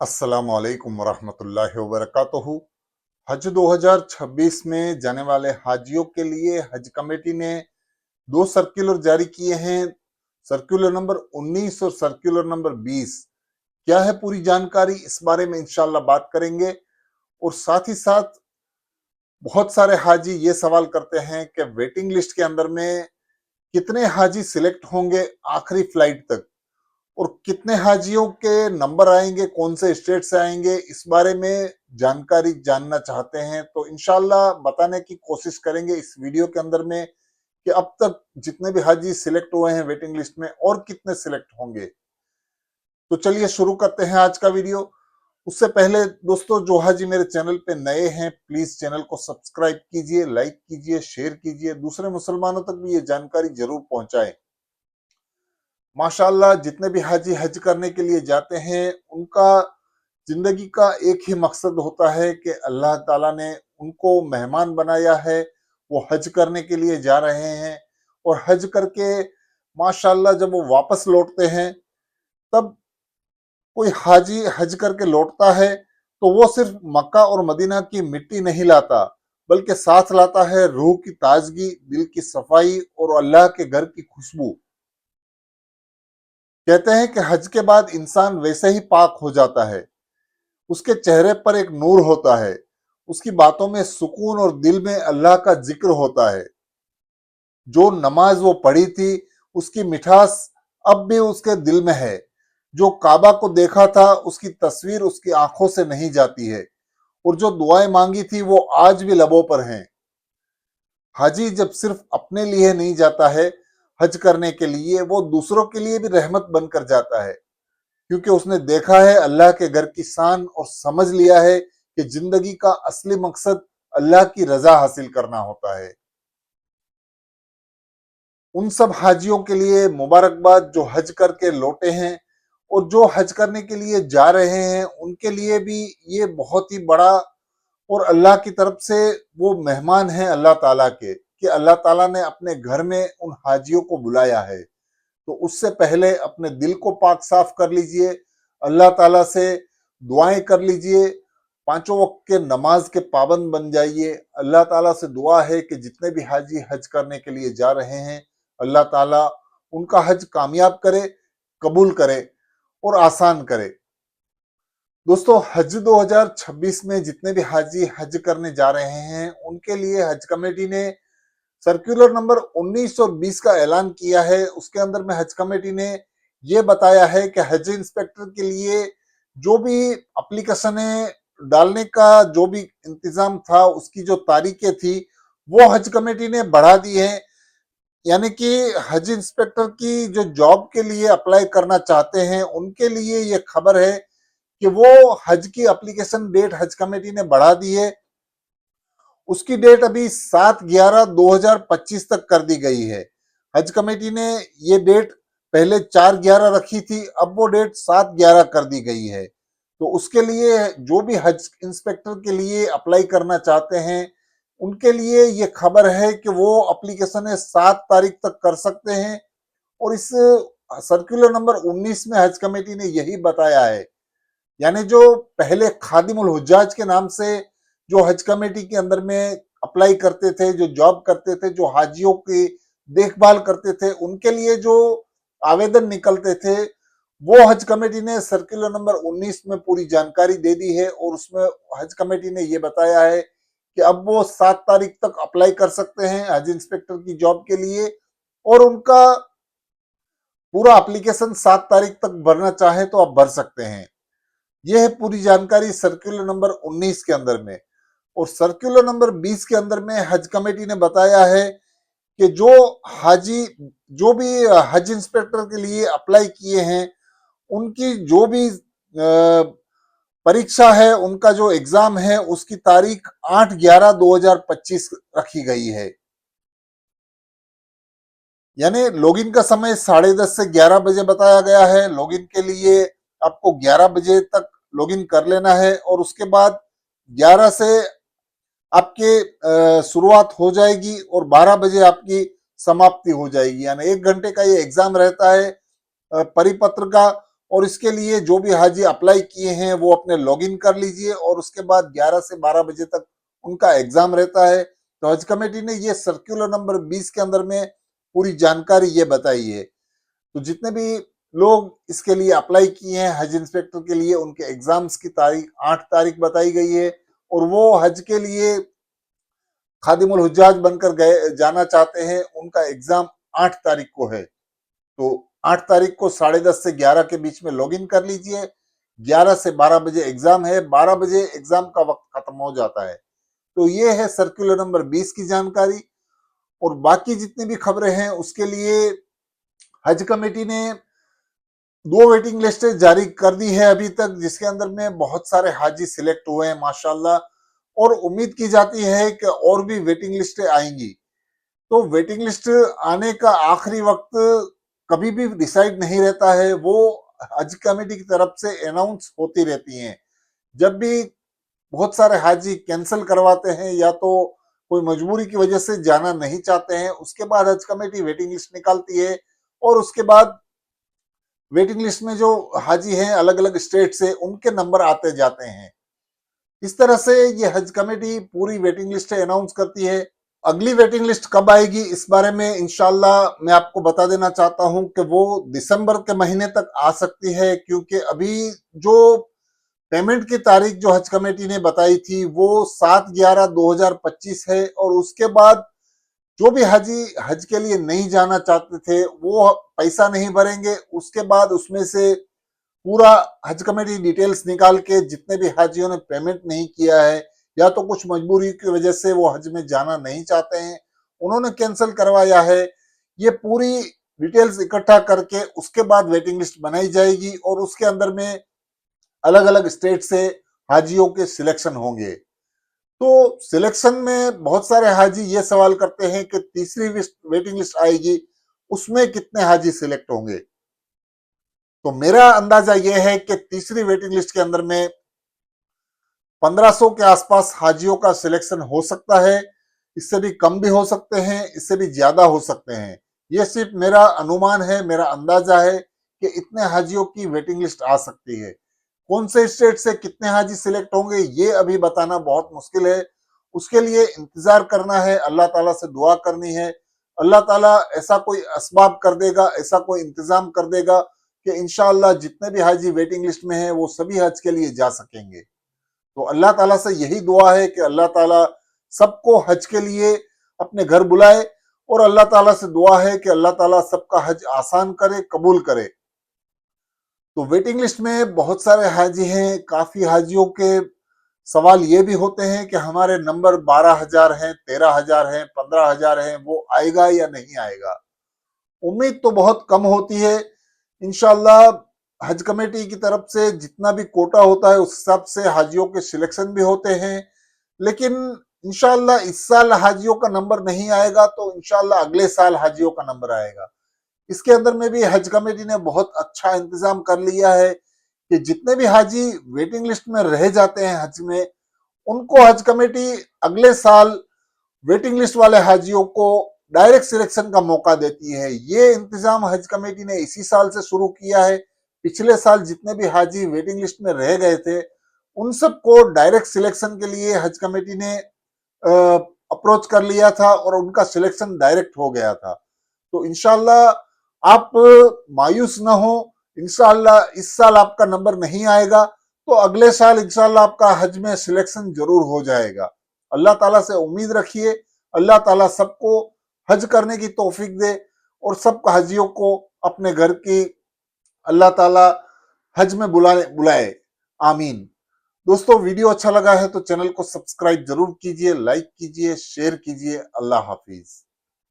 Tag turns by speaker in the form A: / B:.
A: अस्सलामु अलैकुम वरहमतुल्लाहि वबरकातुहू। हज 2026 में जाने वाले हाजियों के लिए हज कमेटी ने दो सर्कुलर जारी किए हैं। सर्कुलर नंबर 19 और सर्कुलर नंबर 20। क्या है पूरी जानकारी, इस बारे में इंशाल्लाह बात करेंगे। और साथ ही साथ बहुत सारे हाजी ये सवाल करते हैं कि वेटिंग लिस्ट के अंदर में कितने हाजी सिलेक्ट होंगे आखिरी फ्लाइट तक, और कितने हाजियों के नंबर आएंगे, कौन से स्टेट से आएंगे, इस बारे में जानकारी जानना चाहते हैं। तो इंशाल्लाह बताने की कोशिश करेंगे इस वीडियो के अंदर में कि अब तक जितने भी हाजी सिलेक्ट हुए हैं वेटिंग लिस्ट में और कितने सिलेक्ट होंगे। तो चलिए शुरू करते हैं आज का वीडियो। उससे पहले दोस्तों, जो हाजी मेरे चैनल पे नए हैं, प्लीज चैनल को सब्सक्राइब कीजिए, लाइक कीजिए, शेयर कीजिए, दूसरे मुसलमानों तक भी ये जानकारी जरूर पहुंचाएं। माशाअल्लाह जितने भी हाजी हज करने के लिए जाते हैं उनका जिंदगी का एक ही मकसद होता है कि अल्लाह ताला ने उनको मेहमान बनाया है, वो हज करने के लिए जा रहे हैं। और हज करके माशाअल्लाह जब वो वापस लौटते हैं, तब कोई हाजी हज करके लौटता है तो वो सिर्फ मक्का और मदीना की मिट्टी नहीं लाता, बल्कि साथ लाता है रूह की ताजगी, दिल की सफाई और अल्लाह के घर की खुशबू। कहते हैं कि हज के बाद इंसान वैसे ही पाक हो जाता है, उसके चेहरे पर एक नूर होता है, उसकी बातों में सुकून और दिल में अल्लाह का जिक्र होता है। जो नमाज वो पढ़ी थी उसकी मिठास अब भी उसके दिल में है। जो काबा को देखा था उसकी तस्वीर उसकी आंखों से नहीं जाती है, और जो दुआएं मांगी थी वो आज भी लबों पर हैं। हाजी जब सिर्फ अपने लिए नहीं जाता है हज करने के लिए, वो दूसरों के लिए भी रहमत बनकर जाता है, क्योंकि उसने देखा है अल्लाह के घर की शान और समझ लिया है कि जिंदगी का असली मकसद अल्लाह की रजा हासिल करना होता है। उन सब हाजियों के लिए मुबारकबाद जो हज करके लौटे हैं, और जो हज करने के लिए जा रहे हैं उनके लिए भी ये बहुत ही बड़ा और अल्लाह की तरफ से वो मेहमान हैं अल्लाह ताला के, कि अल्लाह ताला ने अपने घर में उन हाजियों को बुलाया है। तो उससे पहले अपने दिल को पाक साफ कर लीजिए, अल्लाह ताला से दुआएं कर लीजिए, पांचों वक्त के नमाज के पाबंद बन जाइए। अल्लाह ताला से दुआ है कि जितने भी हाजी हज करने के लिए जा रहे हैं, अल्लाह ताला उनका हज कामयाब करे, कबूल करे और आसान करे। दोस्तों, हज 2026 में जितने भी हाजी हज करने जा रहे हैं उनके लिए हज कमेटी ने सर्कुलर नंबर 19 और 20 का ऐलान किया है। उसके अंदर में हज कमेटी ने ये बताया है कि हज इंस्पेक्टर के लिए जो भी एप्लीकेशनें डालने का जो भी इंतजाम था, उसकी जो तारीखें थी वो हज कमेटी ने बढ़ा दी है। यानी कि हज इंस्पेक्टर की जो जॉब के लिए अप्लाई करना चाहते हैं उनके लिए ये खबर है कि वो हज की एप्लीकेशन डेट हज कमेटी ने बढ़ा दी है। उसकी डेट अभी 7/11/2025 तक कर दी गई है। हज कमेटी ने ये डेट पहले 4/11 रखी थी, अब वो डेट 7/11 कर दी गई है। तो उसके लिए जो भी हज इंस्पेक्टर के लिए अप्लाई करना चाहते हैं उनके लिए ये खबर है कि वो एप्लीकेशन 7 तारीख तक कर सकते हैं। और इस सर्कुलर नंबर 19 में हज कमेटी ने यही बताया है। यानी जो पहले खादिमुल हुज्जाज के नाम से जो हज कमेटी के अंदर में अप्लाई करते थे, जो जॉब करते थे, जो हाजियों की देखभाल करते थे, उनके लिए जो आवेदन निकलते थे, वो हज कमेटी ने सर्कुलर नंबर 19 में पूरी जानकारी दे दी है। और उसमें हज कमेटी ने ये बताया है कि अब वो 7 तारीख तक अप्लाई कर सकते हैं हज इंस्पेक्टर की जॉब के लिए, और उनका पूरा एप्लीकेशन 7 तारीख तक भरना चाहे तो आप भर सकते हैं। यह है पूरी जानकारी सर्कुलर नंबर 19 के अंदर में। और सर्कुलर नंबर 20 के अंदर में हज कमेटी ने बताया है कि जो हाजी जो भी हज इंस्पेक्टर के लिए अप्लाई किए हैं उनकी जो भी परीक्षा है, उनका जो एग्जाम है, उसकी तारीख 8/11/2025 रखी गई है। यानी लॉगिन का समय 10:30 से 11 बजे बताया गया है। लॉगिन के लिए आपको 11 बजे तक लॉगिन कर लेना है, और उसके बाद 11 से आपके शुरुआत हो जाएगी और 12 बजे आपकी समाप्ति हो जाएगी। यानी 1 घंटे का ये एग्जाम रहता है परिपत्र का। और इसके लिए जो भी हाजी अप्लाई किए हैं वो अपने लॉगिन कर लीजिए और उसके बाद 11 से 12 बजे तक उनका एग्जाम रहता है। तो हज कमेटी ने ये सर्कुलर नंबर 20 के अंदर में पूरी जानकारी ये बताई है। तो जितने भी लोग इसके लिए अप्लाई किए हैं हज इंस्पेक्टर के लिए, उनके एग्जाम्स की तारीख 8 तारीख बताई गई है और वो हज के लिए खादिमुल हुज्जाज बनकर गए जाना चाहते हैं, उनका एग्जाम 8 तारीख को है। तो 8 तारीख को 10:30 से 11 के बीच में लॉगिन कर लीजिए। 11 से 12 बजे एग्जाम है, 12 बजे एग्जाम का वक्त खत्म हो जाता है। तो ये है सर्कुलर नंबर 20 की जानकारी। और बाकी जितनी भी खबरें हैं उसके लिए हज कमेटी ने 2 वेटिंग लिस्ट जारी कर दी है अभी तक, जिसके अंदर में बहुत सारे हाजी सिलेक्ट हुए हैं माशाल्लाह, और उम्मीद की जाती है कि और भी वेटिंग लिस्टें आएंगी। तो वेटिंग लिस्ट आने का आखिरी वक्त कभी भी डिसाइड नहीं रहता है, वो हज कमेटी की तरफ से अनाउंस होती रहती हैं। जब भी बहुत सारे हाजी कैंसिल करवाते हैं या तो कोई मजबूरी की वजह से जाना नहीं चाहते हैं, उसके बाद हज कमेटी वेटिंग लिस्ट निकालती है और उसके बाद वेटिंग लिस्ट में जो हाजी हैं अलग अलग स्टेट से, उनके नंबर आते जाते हैं। इस तरह से ये हज कमेटी पूरी वेटिंग लिस्ट अनाउंस करती है। अगली वेटिंग लिस्ट कब आएगी इस बारे में इंशाल्लाह मैं आपको बता देना चाहता हूं कि वो दिसंबर के महीने तक आ सकती है, क्योंकि अभी जो पेमेंट की तारीख जो हज कमेटी ने बताई थी वो 7/11/2025 है, और उसके बाद जो भी हाजी हज के लिए नहीं जाना चाहते थे वो पैसा नहीं भरेंगे। उसके बाद उसमें से पूरा हज कमेटी डिटेल्स निकाल के जितने भी हाजियों ने पेमेंट नहीं किया है या तो कुछ मजबूरी की वजह से वो हज में जाना नहीं चाहते हैं, उन्होंने कैंसिल करवाया है, ये पूरी डिटेल्स इकट्ठा करके उसके बाद वेटिंग लिस्ट बनाई जाएगी और उसके अंदर में अलग अलग स्टेट से हाजियों के सिलेक्शन होंगे। तो सिलेक्शन में बहुत सारे हाजी ये सवाल करते हैं कि तीसरी वेटिंग लिस्ट आएगी उसमें कितने हाजी सिलेक्ट होंगे। तो मेरा अंदाजा यह है कि तीसरी वेटिंग लिस्ट के अंदर में 1500 के आसपास हाजियों का सिलेक्शन हो सकता है। इससे भी कम भी हो सकते हैं, इससे भी ज्यादा हो सकते हैं। यह सिर्फ मेरा अनुमान है, मेरा अंदाजा है कि इतने हाजियों की वेटिंग लिस्ट आ सकती है। कौन से स्टेट से कितने हाजी सिलेक्ट होंगे ये अभी बताना बहुत मुश्किल है। उसके लिए इंतजार करना है, अल्लाह ताला से दुआ करनी है। अल्लाह ताला ऐसा कोई असबाब कर देगा, ऐसा कोई इंतजाम कर देगा कि इंशाअल्लाह जितने भी हाजी वेटिंग लिस्ट में हैं वो सभी हज के लिए जा सकेंगे। तो अल्लाह ताला से यही दुआ है कि अल्लाह ताला सबको हज के लिए अपने घर बुलाए, और अल्लाह ताला से दुआ है कि अल्लाह ताला सबका हज आसान करे, कबूल करे। तो वेटिंग लिस्ट में बहुत सारे हाजी हैं, काफी हाजियों के सवाल ये भी होते हैं कि हमारे नंबर 12,000 हैं, 13,000 हैं, 15,000 हैं, वो आएगा या नहीं आएगा। उम्मीद तो बहुत कम होती है। इंशाल्लाह हज कमेटी की तरफ से जितना भी कोटा होता है उस हिसाब से हाजियों के सिलेक्शन भी होते हैं, लेकिन इंशाल्लाह इस साल हाजियों का नंबर नहीं आएगा तो इंशाल्लाह अगले साल हाजियों का नंबर आएगा। इसके अंदर में भी हज कमेटी ने बहुत अच्छा इंतजाम कर लिया है कि जितने भी हाजी वेटिंग लिस्ट में रह जाते हैं हज में, उनको हज कमेटी अगले साल वेटिंग लिस्ट वाले हाजियों को डायरेक्ट सिलेक्शन का मौका देती है। ये इंतजाम हज कमेटी ने इसी साल से शुरू किया है। पिछले साल जितने भी हाजी वेटिंग लिस्ट में रह गए थे उन सबको डायरेक्ट सिलेक्शन के लिए हज कमेटी ने अप्रोच कर लिया था और उनका सिलेक्शन डायरेक्ट हो गया था। तो इंशाल्लाह आप मायूस ना हो, इंशाल्लाह इस साल आपका नंबर नहीं आएगा तो अगले साल इंशाल्लाह आपका हज में सिलेक्शन जरूर हो जाएगा। अल्लाह ताला से उम्मीद रखिए, अल्लाह ताला सबको हज करने की तौफीक दे और सब हाजियों को अपने घर की अल्लाह ताला हज में बुलाए। आमीन। दोस्तों वीडियो अच्छा लगा है तो चैनल को सब्सक्राइब जरूर कीजिए, लाइक कीजिए, शेयर कीजिए। अल्लाह हाफिज।